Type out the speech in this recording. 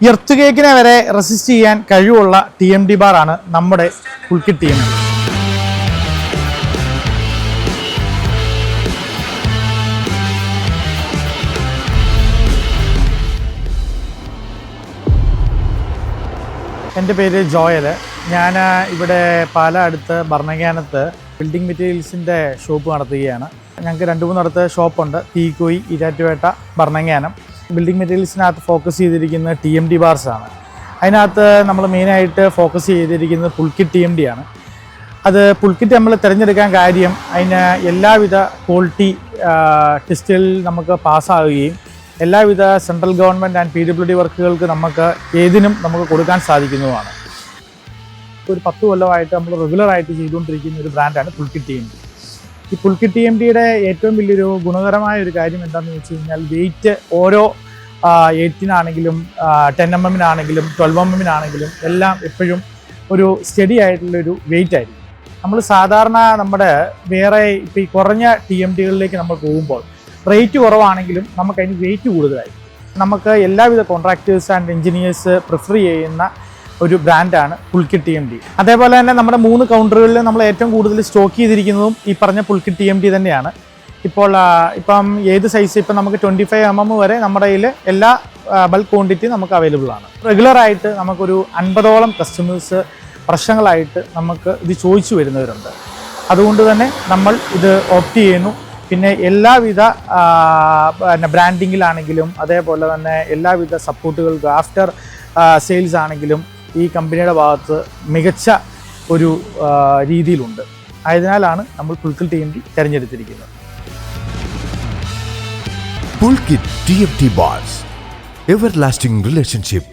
Earth കേക്കിനെ വരെ resist ചെയ്യാൻ കഴിവുള്ള TMD ബാറാണ് നമ്മുടെ പുൽക്കിറ്റ് TMD. എൻ്റെ പേര് ജോയൽ. ഞാൻ ഇവിടെ അടുത്ത് ഭരണങ്ങാനത്ത് ബിൽഡിംഗ് മെറ്റീരിയൽസിൻ്റെ ഷോപ്പ് നടത്തുകയാണ്. ഞങ്ങൾക്ക് 2-3 ഷോപ്പുണ്ട്. തീക്കോയി, ഇരാറ്റുപേട്ട, ഭരണങ്ങാനം. ബിൽഡിംഗ് മെറ്റീരിയൽസിനകത്ത് ഫോക്കസ് ചെയ്തിരിക്കുന്നത് TMD ബാർസാണ്. അതിനകത്ത് നമ്മൾ മെയിനായിട്ട് ഫോക്കസ് ചെയ്തിരിക്കുന്നത് പുൽക്കിറ്റ് TMD ആണ്. അത് പുൽക്കിറ്റ് നമ്മൾ തിരഞ്ഞെടുക്കാൻ കാര്യം അതിന് എല്ലാവിധ ക്വാളിറ്റി ടെസ്റ്റുകളിൽ നമുക്ക് പാസ്സാവുകയും എല്ലാവിധ സെൻട്രൽ ഗവൺമെൻറ് ആൻഡ് PWD വർക്കുകൾക്ക് നമുക്ക് കൊടുക്കാൻ സാധിക്കുന്നതുമാണ്. ഒരു 10 കൊല്ലമായിട്ട് നമ്മൾ റെഗുലറായിട്ട് ചെയ്തുകൊണ്ടിരിക്കുന്ന ഒരു ബ്രാൻഡാണ് പുൽക്കിറ്റ് TMD. ഈ പുൽക്കിറ്റ് TMDയുടെ ഏറ്റവും വലിയൊരു ഗുണകരമായ ഒരു കാര്യം എന്താണെന്ന് വെച്ച് കഴിഞ്ഞാൽ വെയിറ്റ് ഓരോ 18-നാണെങ്കിലും 10mm-നാണെങ്കിലും 12mm-നാണെങ്കിലും എല്ലാം എപ്പോഴും ഒരു സ്റ്റഡി ആയിട്ടുള്ളൊരു വെയിറ്റ് ആയിരിക്കും. നമ്മൾ സാധാരണ വേറെ ഇപ്പോൾ ഈ കുറഞ്ഞ TMDകളിലേക്ക് നമ്മൾ പോകുമ്പോൾ റേറ്റ് കുറവാണെങ്കിലും നമുക്കതിന് വെയിറ്റ് കൂടുതലായിരിക്കും. നമുക്ക് എല്ലാവിധ കോൺട്രാക്ടേഴ്സ് ആൻഡ് എൻജിനീയേഴ്സ് പ്രിഫർ ചെയ്യുന്ന ഒരു ബ്രാൻഡാണ് പുൽക്കിറ്റ് TMD. അതേപോലെ തന്നെ നമ്മുടെ 3 കൗണ്ടറുകളിൽ നമ്മൾ ഏറ്റവും കൂടുതൽ സ്റ്റോക്ക് ചെയ്തിരിക്കുന്നതും ഈ പറഞ്ഞ പുൽക്കിറ്റ് TMD തന്നെയാണ്. ഇപ്പം ഏത് സൈസ് ഇപ്പം നമുക്ക് 25mm വരെ നമ്മുടെ കയ്യിൽ എല്ലാ ബൾക്ക് ക്വാണ്ടിറ്റി നമുക്ക് അവൈലബിൾ ആണ്. റെഗുലറായിട്ട് നമുക്കൊരു 50ഓളം കസ്റ്റമേഴ്സ് വർഷങ്ങളായിട്ട് നമുക്ക് ഇത് ചോദിച്ചു വരുന്നവരുണ്ട്. അതുകൊണ്ട് തന്നെ നമ്മൾ ഇത് ഓപ്റ്റ് ചെയ്യുന്നു. പിന്നെ എല്ലാവിധ ബ്രാൻഡിങ്ങിലാണെങ്കിലും അതേപോലെ തന്നെ എല്ലാവിധ സപ്പോർട്ടുകൾക്കും ആഫ്റ്റർ സെയിൽസ് ആണെങ്കിലും ഈ കമ്പനിയുടെ ഭാഗത്ത് മികച്ച ഒരു രീതിയിലുണ്ട്. ആയതിനാലാണ് നമ്മൾ പുൽക്കിറ്റ് TMD തിരഞ്ഞെടുത്തിരിക്കുന്നത്. Pulkit TMD Bars, everlasting relationship